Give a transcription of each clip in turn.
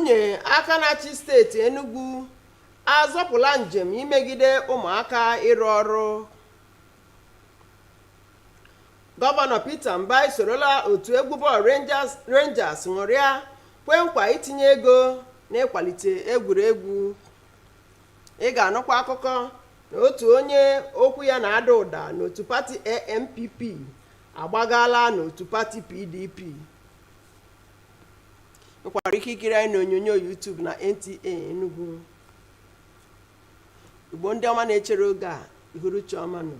nwunye aka na-achị steeti Enugu azọpụla njem imegide ụmụaka ịrụ ọrụ. Gọvanọ Peter Mbai sorola otu egwu bọọlụ Rangers ṅụrịa kwe nkwa itinye ego n'ịkwalite egwuregwu. Ị ga-anụkwa akụkọ na otu onye okwu ya na-ada ụda n'otu pati ANPP agbagala n'otu pati PDP. Nkwara ike ikiri anyị n'onyonyo YouTube na NTA Enugu. Igbo ndị ọma na-echere oge a ihuru chiọma nọ.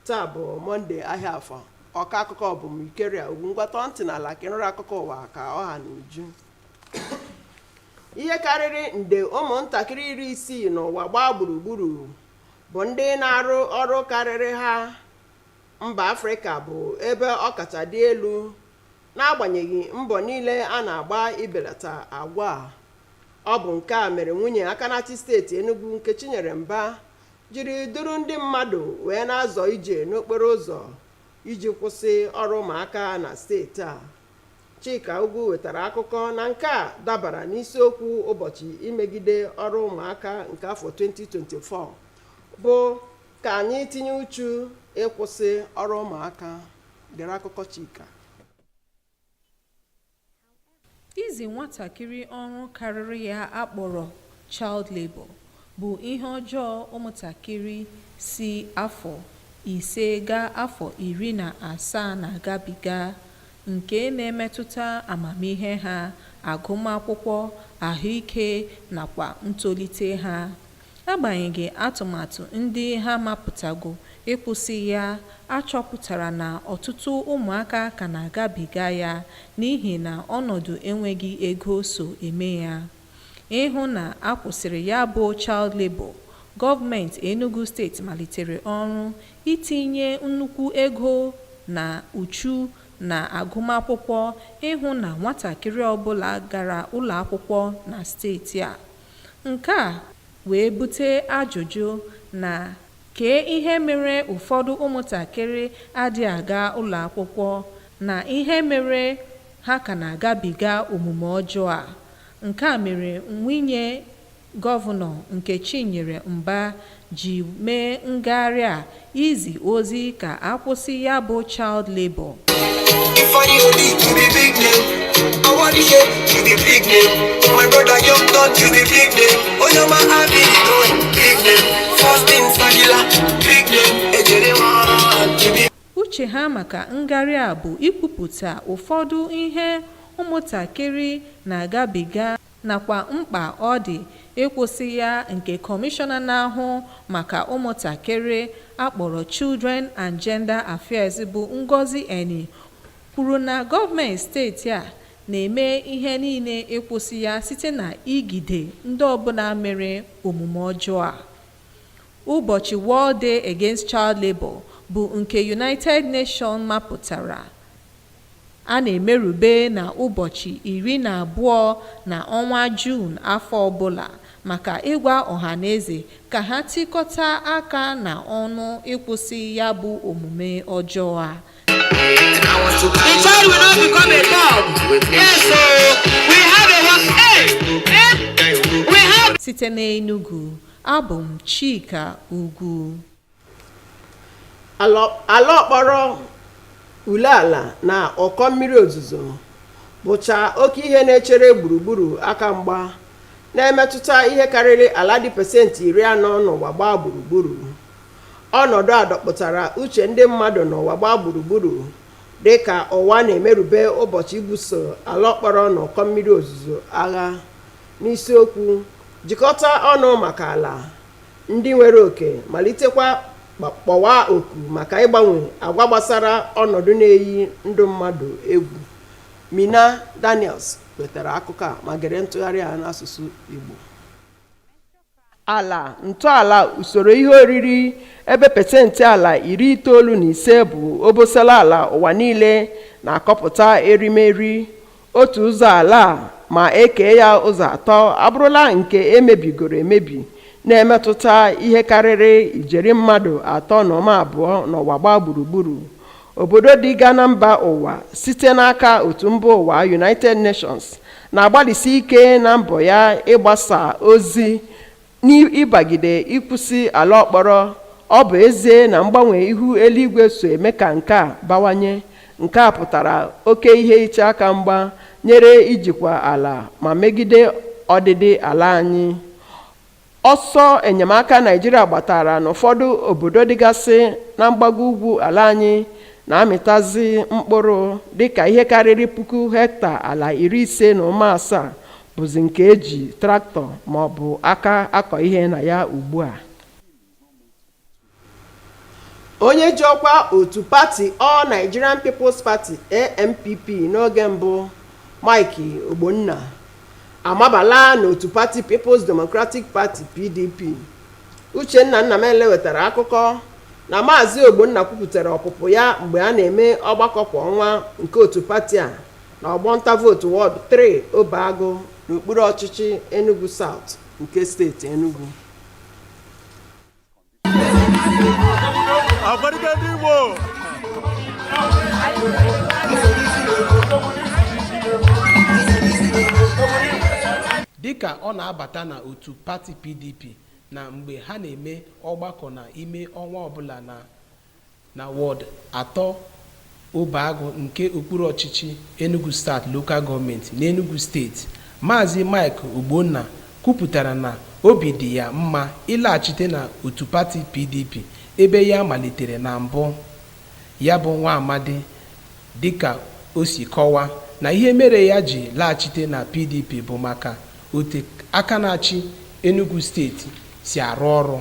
Taa bụ Mọnde ahịa afọ. Ọka akụkọ bụ m Ikeria ugwu ngwatọ ntị n'ala ka ịnụrụ akụkọ ụwa ka ọha na uju. Ihe karịrị nde ụmụntakịrị 60 n'ụwa gbaa gburugburu bụ ndị na-arụ ọrụ karịrị ha. Mba Afrịka bụ ebe ọ kacha dị elu n'agbanyeghị mbọ niile a na-agba ibelata agwa a. Ọ bụ nke a mere nwunye aka na-achị steeti Enugu nke Chinyere Mba jiri duru ndị mmadụ wee na-azọ ije n'okporo ụzọ iji kwụsị ọrụ ụmụaka na steeti a. Chika Ugwu wetara akụkọ na nke a dabara n'isiokwu ụbọchị imegide ọrụ ụmụaka nke afọ 2024 bụ ka anyị tinye uchu ịkwụsị ọrụ ụmụaka. Gere akụkọ Chika. Izi nwatakịrị ọrụ karịrị ya akpọrọ child labor bụ ihe ọjọọ ụmụntakịrị si afọ 5 gaa afọ 17 na-agabiga, nke na-emetụta amamihe ha, agụmakwụkwọ, ahụike nakwa ntolite ha. Agbanyeghị atụmatụ ndị ha mapụtago ịkwụsị ya, achọpụtara na ọtụtụ ụmụaka ka na-agabiga ya n'ihi na ọnọdụ enweghị ego so eme ya. Ịhụ na akwụsịrị ya bụ child labor, gọọmenti Enugu steeti malitere ọrụ itinye nnukwu ego na uchu na agụmakwụkwọ ịhụ na nwatakịrị ọbụla gara ụlọ akwụkwọ na steeti a. Nke a wee bute ajụjụ na kee ihe mere ụfọdụ ụmụntakịrị adịghị aga ụlọ akwụkwọ na ihe mere ha ka na-agabiga omume ọjọọ a. Nke a mere nwunye gọvanọ nke Chinyere Mba ji mee ngagharị a izi ozi ka akwụsị ya bụ child labor. Uche ha maka ngagharị a bụ ikwupụta ụfọdụ ihe ụmụntakịrị na-agabiga nakwa mkpa ọ dị ịkwụsị ya, nke kọmishọna na-ahụ maka ụmụntakịrị akpọrọ Children and Gender Affairs bụ Ngozi Eni kwuru na gọọmenti steeti a na-eme ihe niile ịkwụsị ya site na igide ndị ọbụla mere omume ọjọọ a. Ụbọchị World Day Against Child Labor bụ nke United Nations mapụtara. A na-emerube na ụbọchị 12 na ọnwa Juun afọ ọbụla maka ịgwa ọhaneze ka ha tikọta aka na ọnụ ịkwụsị ya bụ omume ọjọọ a. The child will not become a dog. Yes, so we have Site n'Enugu, abụ m Chika Ugwu. Ala ọkpọrọ ule ala na ọkọ mmiri ozuzo bụcha oke ihe na-echere gburugburu aka mgba na-emetụta ihe karịrị ala dị pasentị 40 n'ụwa gbaa gburugburu. Ọnọdụ a dọkpụtara uche ndị mmadụ n'ụwa gbaa gburugburu dịka ụwa na-emerube ụbọchị ibuso ala ọkpọrọ na ọkọ mmiri ozuzo agha. N'isiokwu jikọta ọnụ maka ala, ndị nwere oke malitekwa kpọwa oku maka ịgbanwe agwa gbasara ọnọdụ na-eyi ndụ mmadụ egwu. Mina Daniels wetara akụkọ a ma gere ntụgharị a n'asụsụ Igbo. Ala ntọala usoro ihe oriri ebe pasentị ala 95 bụ obosala ala ụwa niile na-akọpụta erimeri. Otu ụzọ ala ma eke ya ụzọ 3 abụrụla nke emebigoro emebi na-emetụta ihe karịrị ijeri mmadụ 3.2 n'ụwa gbaa gburugburu. Obodo dị ga na mba ụwa site n'aka otu mba ụwa United Nations na-agbalịsi ike na mbọ ya ịgbasa ozi n'ịbagide ịkwụsị ala ọkpọrọ. Ọ bụ ezie na mgbanwe ihu eluigwe so eme ka nke a bawanye. Nke a pụtara oke ihe iche aka mgba nyere ijikwa ala ma megide ọdịdị ala anyị. Ọsọ enyemaka Naịjirịa gbatara n'ụfọdụ obodo dịgasị na mgbago ugwu ala anyị na-amịtazi mkpụrụ dịka ihe karịrị 1,000 hekta ala 57 bụzi nke eji traktọ ma ọ bụ aka akọ ihe na ya ugbu a. Onye ji ọkwa otu pati All Nigerian People's Party ANPP n'oge mbụ, Mike Ogbonna, amabala n'otu pati People's Democratic Party PDP. Uchenna Nnamele wetara akụkọ na Maazị Ogbonna kwupụtara ọpụpụ ya mgbe a na-eme ọgbakọ kwa ọnwa nke otu pati a na ọgbọnta vootu wọd 3 Obeagụ n'okpuru ọchịchị Enugu South nke steeti Enugu. dịka ọ na-abata na otu pati PDP na mgbe ha na-eme ọgbakọ n'ime ọnwa ọbụla na wọd 3 Obeagụ nke okpuru ọchịchị Enugu South Local Government n'Enugu steeti, Maazị Mike Ogbonna kwupụtara na obi dị ya mma ịlaghachite na otu pati PDP ebe ya malitere na mbụ. Ya bụ nwa amadi dịka o si kọwaa na ihe mere ya ji laghachite na PDP bụ maka otu aka na-achị Enugu steeti si arụ ọrụ.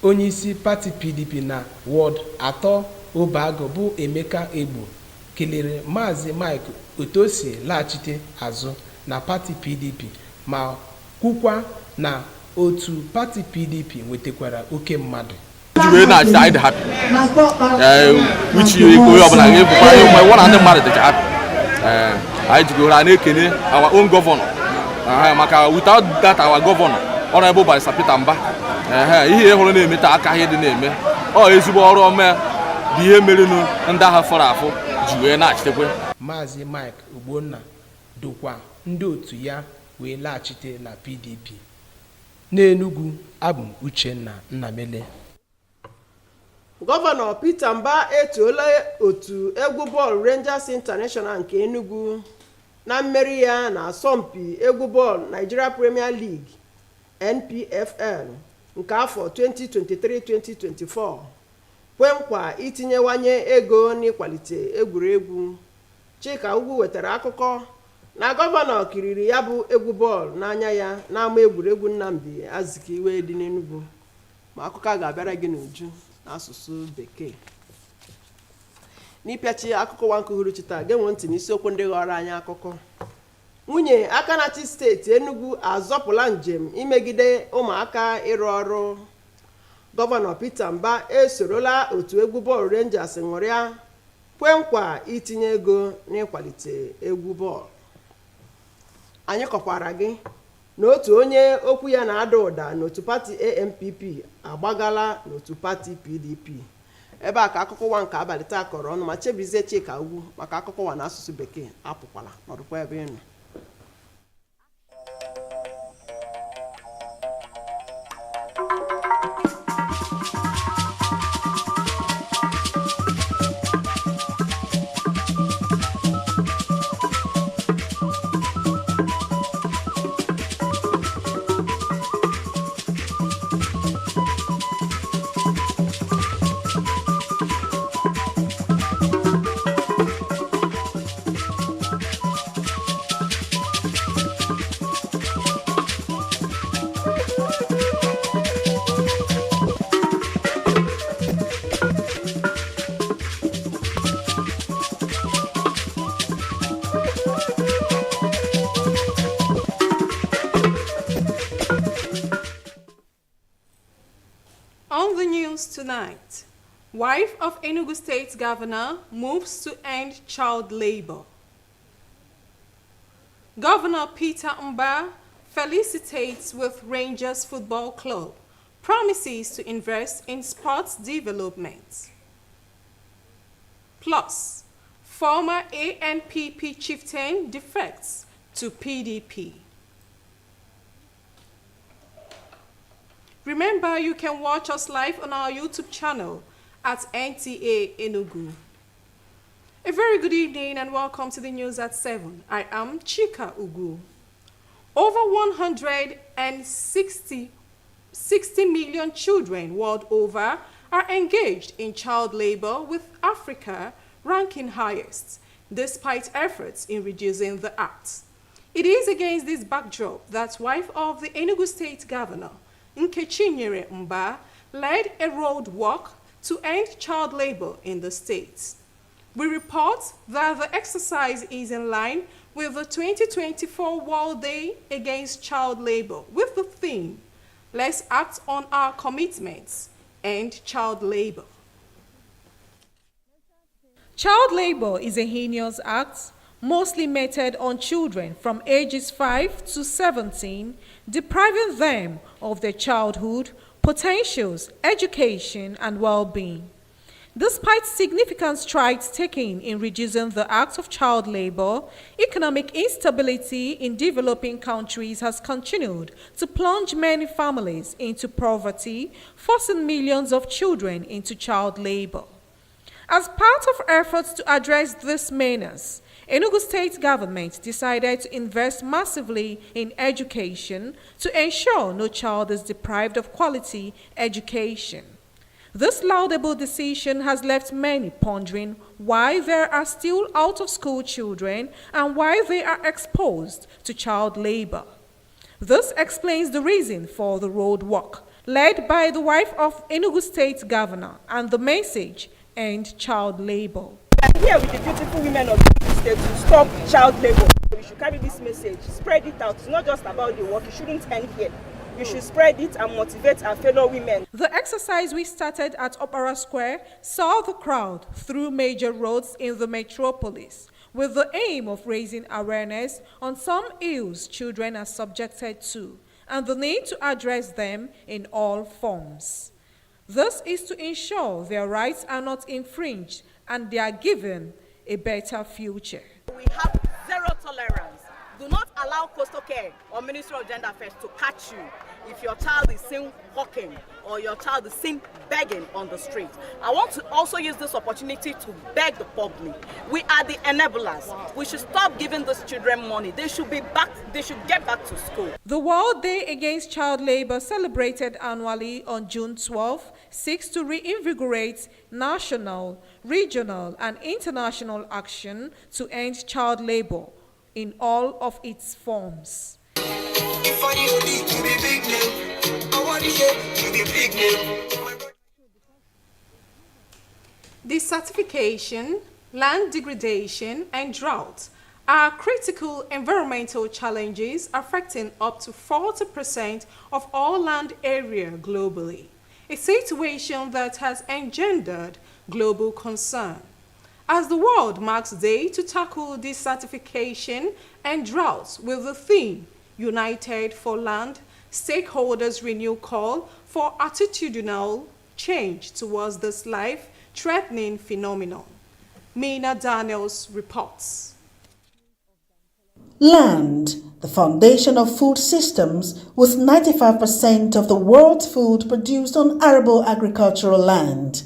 Onye isi pati PDP na wọd 3 Obeagụ bụ Emeka Egbo kelere Maazị Mike otu o si laghachite azụ na pati PDP ma kwukwa na otu pati PDP nwetakwara oke mmadụ. Jiwe na achị anyị dị happy. Uche onye ọbụla ga-ebukwa ihe ụmụ na ndị mmadụ dị happy. Anyị jigoro na-ekene our own governor. Maka without that our governor, Honorable Barrister Peter Mba, ihe hụrụ na-eme taa aka ihe dị na-eme. Ọ ezigbo ọrụ ọma bụ ihe mere ndị agha fọrọ afọ ji wee na-achitekwe. Maazị Mike Ogbonna dokwa ndị otu ya wee laghachite na PDP. N'Enugu, abụ m Uchenna Nnamele. Gọvanọ Peter Mba etoola otu egwu bọọlụ Rangers International nke Enugu na mmeri ya na asọmpi egwu bọọlụ Nigeria Premier League NPFL nke afọ 2023-2024, kwe nkwa itinyewanye ego n'ịkwalite egwuregwu. Chika Ugwu wetara akụkọ na gọvanọ kiriri ya bụ egwu bọọlụ n'anya ya n'ama egwuregwu Nnamdi Azikiwe dị n'Enugu. Ma akụkọ a ga-abịara gị n'uju n'asụsụ Bekee. N'ịpịachi akụkọ nwa nke uhuruchi taa, genwe ntị n'isiokwu ndị ghọrọ anyị akụkọ. Nwunye aka na-achị steeti Enugu azọpụla njem imegide ụmụaka ịrụ ọrụ. Gọvanọ Peter Mba esorola otu egwu bọọlụ Rangers ṅụrịa, kwe nkwa itinye ego n'ịkwalite egwu bọọlụ. Anyị kọkwara gị na otu onye okwu ya na-ada ụda n'otu pati ANPP agbagala n'otu pati PDP. Ebe a ka akụkọ nwa nke abalị taa kọrọ ọnụ, ma chebizie Chika Ugwu maka akụkọ nwa n'asụsụ Bekee. Apụkwala nọdụkwa ebe ị nọ. On the news tonight, wife of Enugu State Governor moves to end child labor. Governor Peter Mba felicitates with Rangers Football Club, promises to invest in sports development. Plus, former ANPP chieftain defects to PDP. Remember, you can watch us live on our YouTube channel at NTA Enugu. A very good evening and welcome to the news at 7. I am Chika Ugu. Over 160 million children world over are engaged in child labor, with Africa ranking highest, despite efforts in reducing the act. It is against this backdrop that wife of the Enugu State Governor, Nkechinyere Mba, led a road walk to end child labor in the state. We report that the exercise is in line with the 2024 World Day Against Child Labor, with the theme, "Let's act on our commitments, end child labor." Child labor is a heinous act mostly meted on children from ages 5 to 17, depriving them of their childhood potentials, education, and well-being. Despite significant strides taken in reducing the act of child labor, economic instability in developing countries has continued to plunge many families into poverty, forcing millions of children into child labor. As part of efforts to address this menace, Enugu State government decided to invest massively in education to ensure no child is deprived of quality education. This laudable decision has left many pondering why there are still out-of-school children and why they are exposed to child labor. This explains the reason for the road walk, led by the wife of Enugu State Governor, and the message, "End child labor." I'm here with the beautiful women of the state to stop child labor. We should carry this message, spread it out. It's not just about the work, it shouldn't end here. We should spread it and motivate our fellow women. The exercise we started at Opera Square saw the crowd through major roads in the metropolis, with the aim of raising awareness on some ills children are subjected to and the need to address them in all forms. This is to ensure their rights are not infringed and they are given a better future. We have zero tolerance. Do not allow Coastal Care or Ministry of Gender Affairs to catch you if your child is seen hawking or your child is seen begging on the street. I want to also use this opportunity to beg the public. We are the enablers. We should stop giving these children money. They should get back to school. The World Day Against Child Labor, celebrated annually on June 12, seeks to reinvigorate national, regional, and international action to end child labor in all of its forms. Desertification, land degradation, and drought are critical environmental challenges affecting up to 40% of all land area globally, a situation that has engendered global concern. As the world marks Day to tackle desertification and droughts with the theme United for Land, stakeholders renew call for attitudinal change towards this life-threatening phenomenon. Mina Daniels reports. Land, the foundation of food systems, with 95% of the world's food produced on arable agricultural land.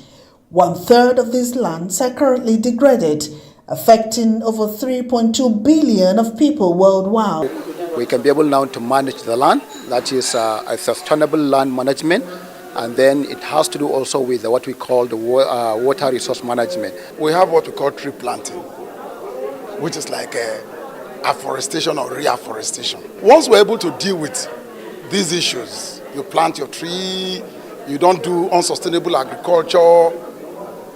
1/3 of these lands are currently degraded, affecting over 3.2 billion of people worldwide. We can be able now to manage the land, that is a sustainable land management, and then it has to do also with what we call the water resource management. We have what we call tree planting, which is like afforestation or reforestation. Once we're able to deal with these issues, you plant your tree, you don't do unsustainable agriculture,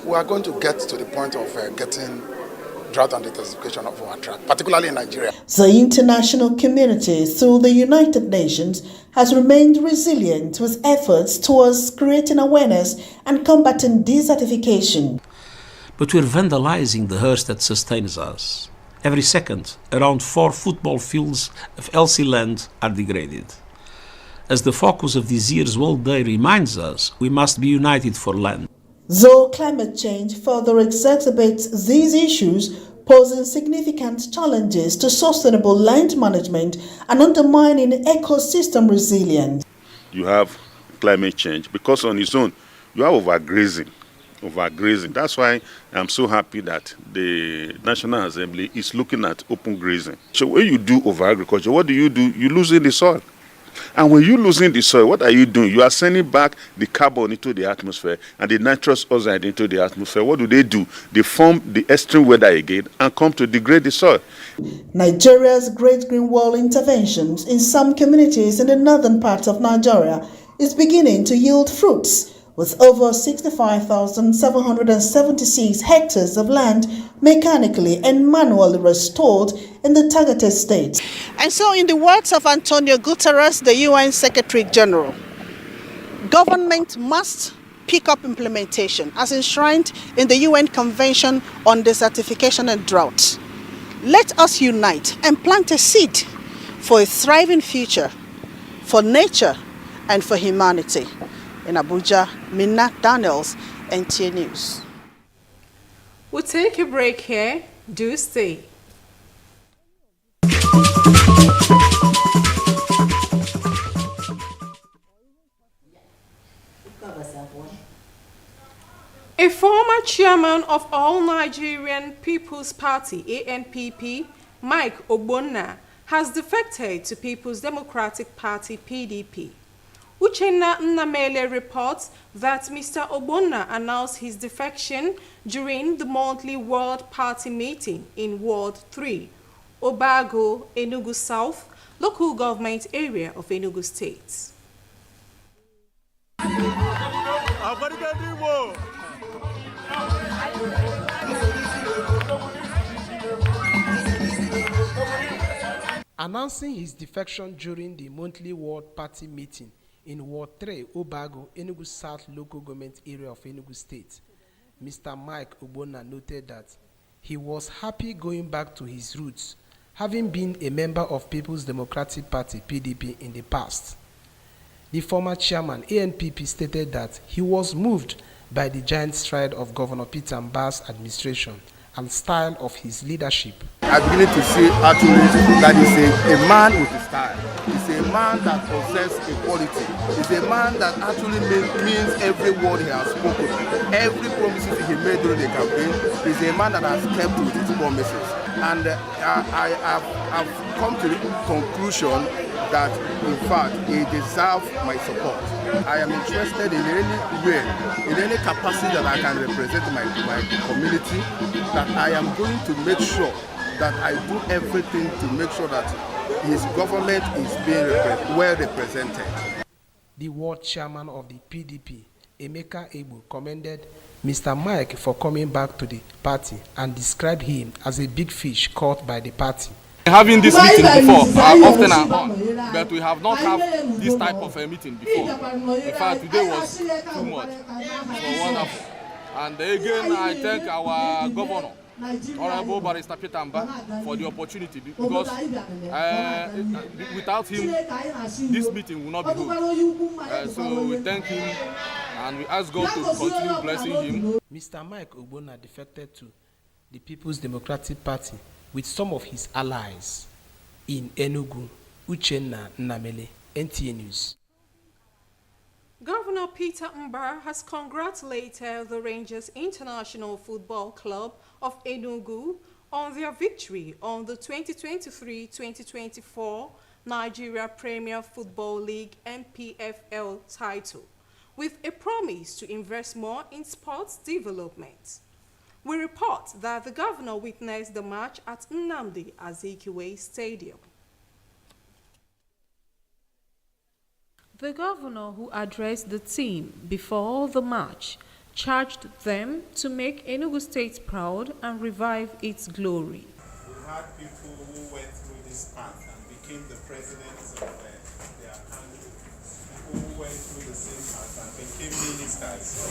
we are going to get to the point of getting drought and desertification of our track, particularly in Nigeria. The international community, through the United Nations, has remained resilient with efforts towards creating awareness and combating desertification. But we're vandalizing the earth that sustains us. Every second, around 4 football fields of healthy land are degraded. As the focus of this year's World Day reminds us, we must be united for land. Though climate change further exacerbates these issues, posing significant challenges to sustainable land management and undermining ecosystem resilience. You have climate change because on its own, you have overgrazing. That's why I'm so happy that the National Assembly is looking at open grazing. So when you do over-agriculture, what do? You losing the soil. And when you're losing the soil, what are you doing? You are sending back the carbon into the atmosphere and the nitrous oxide into the atmosphere. What do? They form the extreme weather again and come to degrade the soil. Nigeria's Great Green Wall interventions in some communities in the northern part of Nigeria is beginning to yield fruits, with over 65,776 hectares of land mechanically and manually restored in the targeted states. And so, in the words of Antonio Guterres, the UN Secretary General, government must pick up implementation as enshrined in the UN Convention on Desertification and Drought. Let us unite and plant a seed for a thriving future, for nature and for humanity. In Abuja, Minna Daniels, NTA News. We'll take a break here. Do stay. A former chairman of All Nigerian People's Party, ANPP, Mike Ogbonna, has defected to People's Democratic Party, PDP. Uchenna Nnamele reports that Mr. Ogbonna announced his defection during the monthly World Party meeting in Ward 3, Obago, Enugu South, local government area of Enugu State. Announcing his defection during the monthly World Party meeting in Ward 3, Obago, Enugu South local government area of Enugu State, Mr. Mike Ogbonna noted that he was happy going back to his roots, having been a member of People's Democratic Party, PDP, in the past. The former chairman, ANPP, stated that he was moved by the giant stride of Governor Peter Mbah's administration and style of his leadership. I begin to see actually that is a man with a style. He's a man that possesses equality. He's a man that actually means every word he has spoken. Every promises he made during the campaign. He's a man that has kept with his promises. And I've come to the conclusion that, in fact, he deserves my support. I am interested in any way, in any capacity that I can represent my community, that I am going to make sure that I do everything to make sure that his government is being well represented. The ward chairman of the PDP, Emeka Egbu, commended Mr. Mike for coming back to the party and described him as a big fish caught by the party. Having this meeting before, often and on, but we have not had this type of a meeting before. In fact, today was too much. It was wonderful. And again, I thank our governor, Honorable Barrister Peter Mbah, for the opportunity, because without him, this meeting will not be good. So we thank him and we ask God to continue blessing him. Mr. Mike Ogbonna defected to the People's Democratic Party with some of his allies in Enugu. Uchenna Nnamele, NTA News. Governor Peter Mbah has congratulated the Rangers International Football Club of Enugu on their victory on the 2023-2024 Nigeria Premier Football League NPFL title, with a promise to invest more in sports development. We report that the governor witnessed the match at Nnamdi Azikiwe Stadium. The governor, who addressed the team before the match, charged them to make Enugu State proud and revive its glory. We had people who went through this path and became the presidents of their country, people who went through the same path and became ministers. So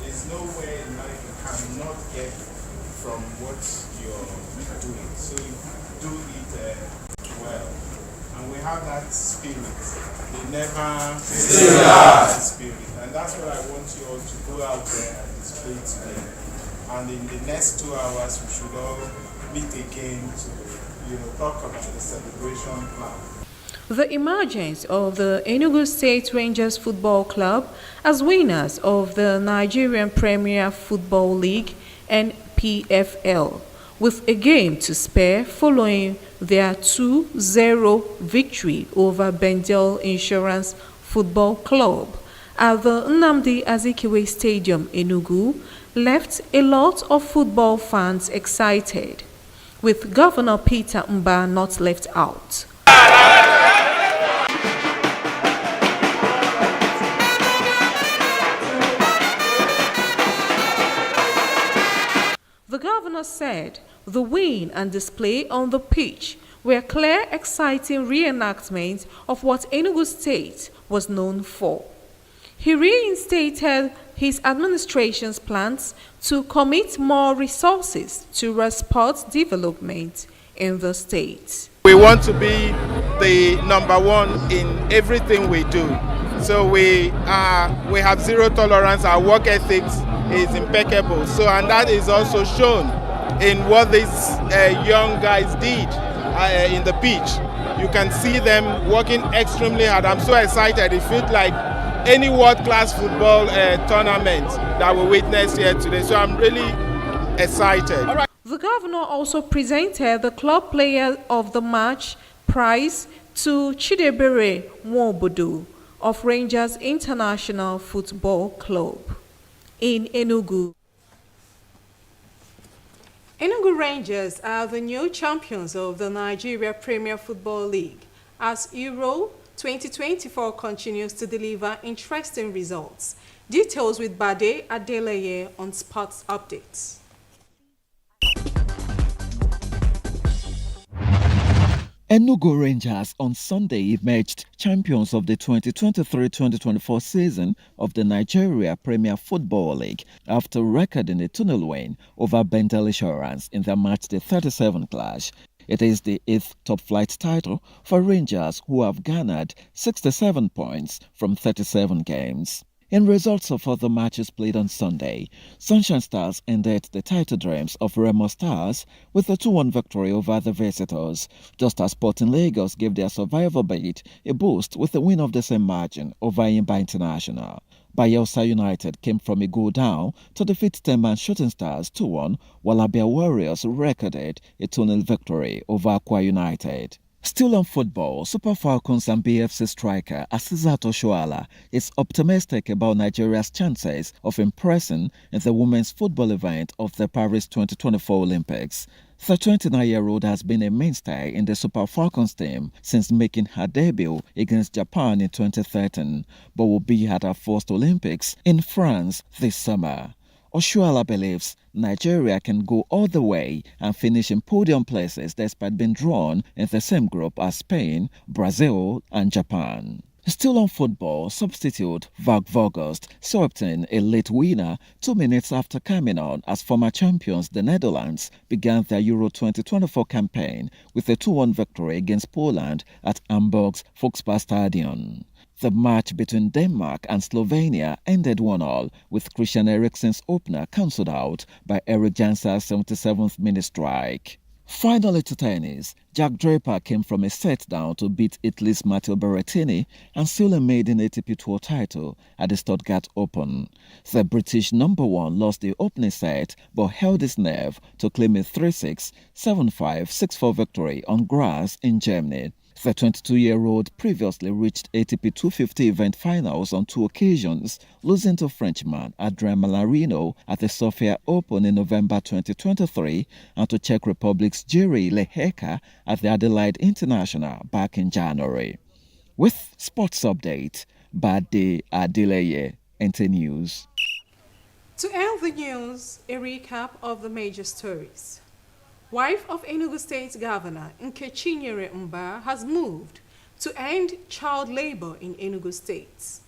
there's no way in life you cannot get from what you're doing. So you do it well. And we have that spirit. They never that spirit. And that's what I want you all to go out there and display today. And in the next 2 hours, we should all meet again to, talk about the celebration plan. The emergence of the Enugu State Rangers Football Club as winners of the Nigerian Premier Football League (NPFL), with a game to spare following their 2-0 victory over Bendel Insurance Football Club at the Nnamdi Azikiwe Stadium, Enugu, left a lot of football fans excited, with Governor Peter Mba not left out. The governor said the win and display on the pitch were clear, exciting reenactments of what Enugu State was known for. He reinstated his administration's plans to commit more resources to sports development in the state. We want to be the #1 in everything we do. So we have zero tolerance. Our work ethics is impeccable. And that is also shown in what these young guys did in the pitch. You can see them working extremely hard. I'm so excited. It feels like any world-class football tournament that we witnessed here today. So I'm really excited. All right. The governor also presented the club player of the match prize to Chidebere Nwobodo of Rangers International Football Club in Enugu. Enugu Rangers are the new champions of the Nigeria Premier Football League as Euro 2024 continues to deliver interesting results. Details with Bade Adeleye on Sports Updates. Enugu Rangers on Sunday emerged champions of the 2023-2024 season of the Nigeria Premier Football League after recording a tunnel win over Bendel Insurance in their matchday 37 clash. It is the 8th top-flight title for Rangers, who have garnered 67 points from 37 games. In results of other matches played on Sunday, Sunshine Stars ended the title dreams of Remo Stars with a 2-1 victory over the visitors, just as Sporting Lagos gave their survival bid a boost with a win of the same margin over Imba International. Bayelsa United came from a goal down to defeat 10-man Shooting Stars 2-1, while Abia Warriors recorded a 2-0 victory over Akwa United. Still on football, Super Falcons and BFC striker Asisat Oshoala is optimistic about Nigeria's chances of impressing in the women's football event of the Paris 2024 Olympics. The 29-year-old has been a mainstay in the Super Falcons team since making her debut against Japan in 2013, but will be at her first Olympics in France this summer. Oshoala believes Nigeria can go all the way and finish in podium places despite being drawn in the same group as Spain, Brazil, and Japan. Still on football, substitute Vag Vogost swept in a late winner 2 minutes after coming on as former champions the Netherlands began their Euro 2024 campaign with a 2-1 victory against Poland at Hamburg's Volksparkstadion. The match between Denmark and Slovenia ended 1-1, with Christian Eriksen's opener cancelled out by Eric Jansa's 77th minute strike. Finally to tennis, Jack Draper came from a set down to beat Italy's Matteo Berrettini and seal a maiden ATP Tour title at the Stuttgart Open. The British #1 lost the opening set but held his nerve to claim a 3-6, 7-5, 6-4 victory on grass in Germany. The 22-year-old previously reached ATP 250 event finals on 2 occasions, losing to Frenchman Adrien Mallarino at the Sofia Open in November 2023 and to Czech Republic's Jiří Lehecka at the Adelaide International back in January. With Sports Update, Bade Adeleye, NT News. To end the news, a recap of the major stories. Wife of Enugu State Governor Nkechinyere Mba has moved to end child labor in Enugu State.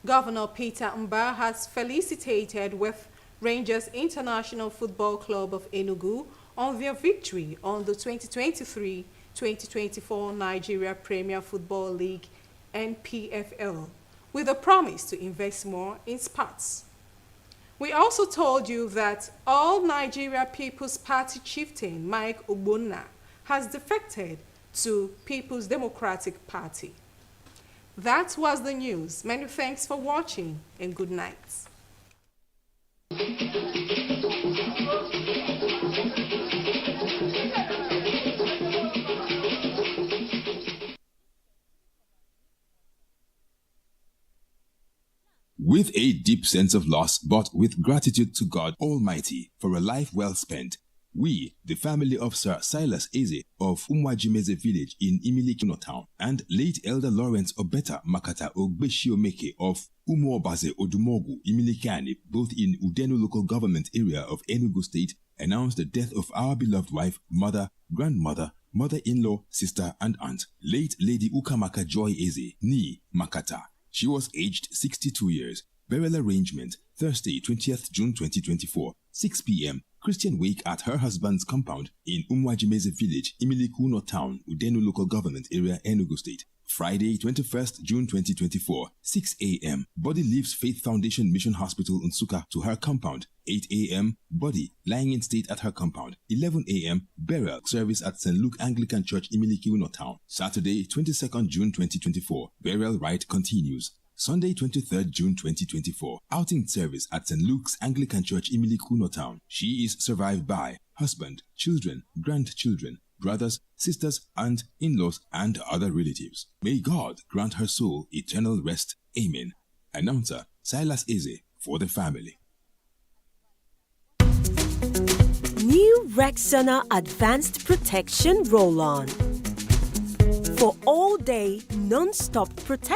Governor Peter Mba has felicitated with Rangers International Football Club of Enugu on their victory on the 2023-2024 Nigeria Premier Football League (NPFL), with a promise to invest more in sports. We also told you that All Nigeria People's Party chieftain Mike Ogbonna has defected to People's Democratic Party. That was the news. Many thanks for watching and good night. With a deep sense of loss, but with gratitude to God Almighty for a life well spent, we, the family of Sir Silas Eze of Umwajimeze village in Imilikino town, and late Elder Lawrence Obeta Makata Ogbeshiomeke of Umuobaze Odumogu Imilikani, both in Udenu local government area of Enugu state, announce the death of our beloved wife, mother, grandmother, mother-in-law, sister, and aunt, late Lady Ukamaka Joy Eze, Nee Makata. She was aged 62 years. Burial arrangement, Thursday, 20th June 2024, 6 p.m. Christian wake at her husband's compound in Umwajimeze village, Imilikuno town, Udenu local government area, Enugu state. Friday, 21st June 2024, 6 a.m. Body leaves Faith Foundation Mission Hospital Nsukka to her compound. 8 a.m. Body lying in state at her compound. 11 a.m. Burial service at St. Luke Anglican Church, Imilikuno town. Saturday, 22nd June 2024. Burial rite continues. Sunday, 23rd June 2024. Outing service at St. Luke's Anglican Church, Imilikuno town. She is survived by husband, children, grandchildren, brothers, sisters, aunt, in-laws, and other relatives. May God grant her soul eternal rest. Amen. Announcer Silas Eze for the family. New Rexona Advanced Protection Roll-On. For all-day, non-stop protection.